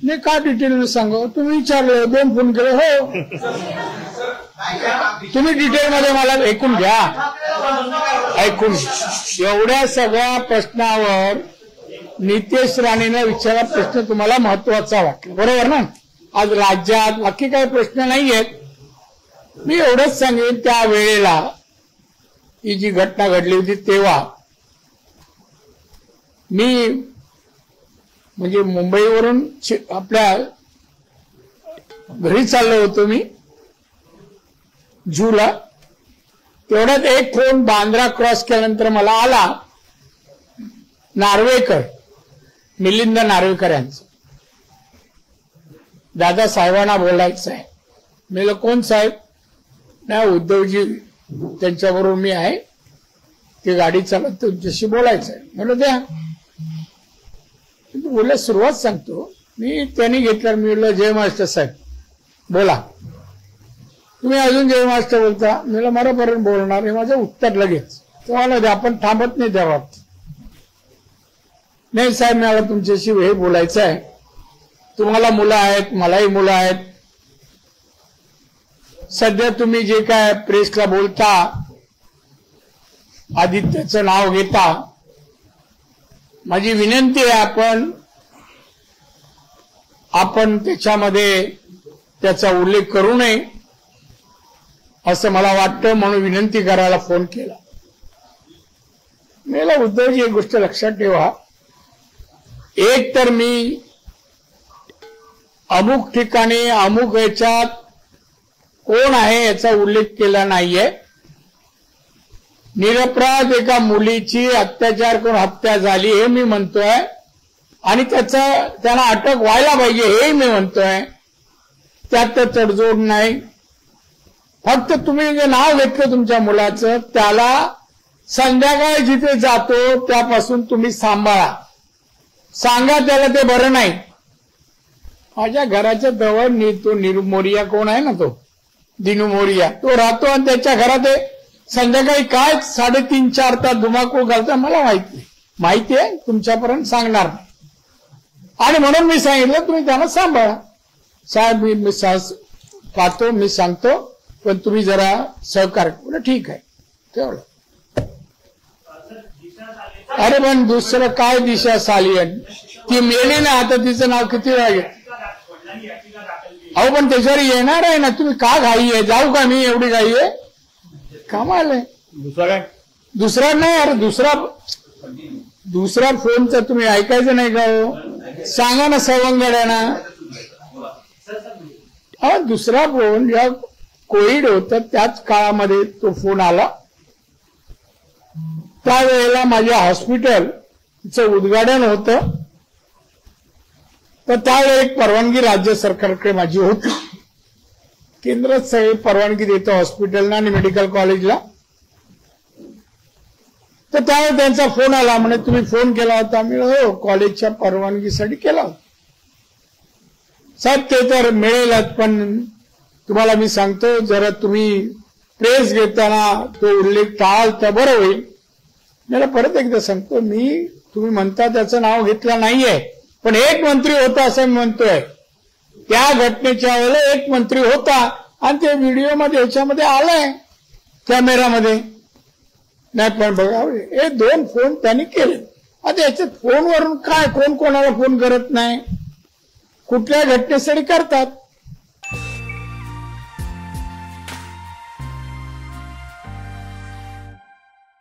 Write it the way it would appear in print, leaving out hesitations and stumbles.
नाही का डिटेल सांगा, तुम्ही विचारलं 2 फोन केले, हो तुम्ही डिटेलमध्ये मला ऐकून घ्या, ऐकून एवढ्या सगळ्या प्रश्नावर नितेश राणेनं विचारला प्रश्न तुम्हाला महत्वाचा वाटला, बरोबर ना? आज राज्यात बाकी काही प्रश्न नाहीयेत. मी एवढंच सांगेन, त्या वेळेला ही जी घटना घडली होती तेव्हा मी म्हणजे मुंबईवरून आपल्या घरी चाललो होतो मी जूला. तेवढ्यात एक फोन बांद्रा क्रॉस केल्यानंतर मला आला, नार्वेकर, मिलिंद नार्वेकर यांचं. दादा साहेबांना बोलायचं आहे. मी म्हणलं कोण साहेब? नाही उद्धवजी त्यांच्याबरोबर मी आहे, ते गाडी चालत तुमच्याशी बोलायचं आहे. म्हणलं द्या. बोलल्या सुरुवात सांगतो मी. त्यांनी घेतल्यावर मी म्हणलं जय महाराष्ट्र साहेब बोला. तुम्ही अजून जय महाराष्ट्र बोलता? मी म्हणलं मरापर्यंत बोलणार, हे माझं उत्तर लगेच. तुम्हाला द्या, आपण थांबत नाही त्या बाबतीत. नाही साहेब मला तुमच्याशी हे बोलायचं आहे. तुम्हाला मुलं आहेत, मलाही मुलं आहेत. सध्या तुम्ही जे काय प्रेसला बोलता, आदित्यचं नाव घेता, माझी विनंती आहे आपण त्याच्यामध्ये त्याचा उल्लेख करू नये असं मला वाटतं, म्हणून विनंती करायला फोन केला. मला उद्धवजी एक गोष्ट लक्षात ठेवा, एक तर मी अमुक ठिकाणी अमुक याच्यात कोण आहे याचा उल्लेख केला नाहीये. निरपराध एका मुलीची अत्याचार करून हत्या झाली हे मी म्हणतोय, आणि त्यांना अटक व्हायला पाहिजे हे मी म्हणतोय. त्यात तडजोड नाही. फक्त तुम्ही जे नाव घेतलं तुमच्या मुलाचं, त्याला संध्याकाळी जिथे जातो त्यापासून तुम्ही सांभाळा, सांगा त्याला ते बरं नाही. माझ्या घराच्या जवळ तो नीरू मोरिया कोण आहे ना, तो दिनू मोरिया, तो राहतो, आणि त्याच्या घरात संध्याकाळी काय 3.5-4 तास धुमाकूळ घालता मला माहिती आहे, तुमच्यापर्यंत सांगणार नाही. आणि म्हणून मी सांगितलं तुम्ही त्यांना सांभाळा. साहेब मी पाहतो, मी सांगतो, पण तुम्ही जरा सहकार्य करा. ठीक आहे तेवढं. अरे पण दुसरं काय दिशा सालियन, ती मेली ना, आता तिचं नाव किती वेळा घेत. अहो पण त्याच्यावर येणार आहे ना, तुम्ही का घाई आहे? जाऊ का मी? एवढी घाई आहे? कमाल आहे. दुसरा नाही, अरे दुसरा फोनचा तुम्ही ऐकायचं नाही का हो? सांगा ना सवंगड्यांना. हा दुसरा फोन जेव्हा कोविड होतं त्याच काळामध्ये तो फोन आला. त्यावेळेला माझ्या हॉस्पिटलचं उद्घाटन होतं, तर त्यावेळी एक परवानगी राज्य सरकारकडे माझी होती. केंद्रात सगळी परवानगी देतं हॉस्पिटलला आणि मेडिकल कॉलेजला. तर त्यावेळी त्यांचा फोन आला, म्हणे तुम्ही फोन केला होता? मी हो कॉलेजच्या परवानगीसाठी केला होता. साहेब ते तर मिळेलच, पण तुम्हाला मी सांगतो जरा तुम्ही प्रेस घेताना तो उल्लेख टाळाल तर बरं होईल. मला परत एकदा सांगतो, तुम्ही म्हणता त्याचं नाव घेतलं नाहीये, पण एक मंत्री होता असं मी म्हणतोय. त्या घटनेच्या वेळेला एक मंत्री होता, आणि ते व्हिडिओमध्ये ह्याच्यामध्ये आलंय कॅमेरामध्ये. नाही पण बघा हे 2 फोन त्यांनी केले. आता याच्यात फोनवरून काय, कोण कोणाला फोन करत नाही, कुठल्या घटनेसाठी करतात.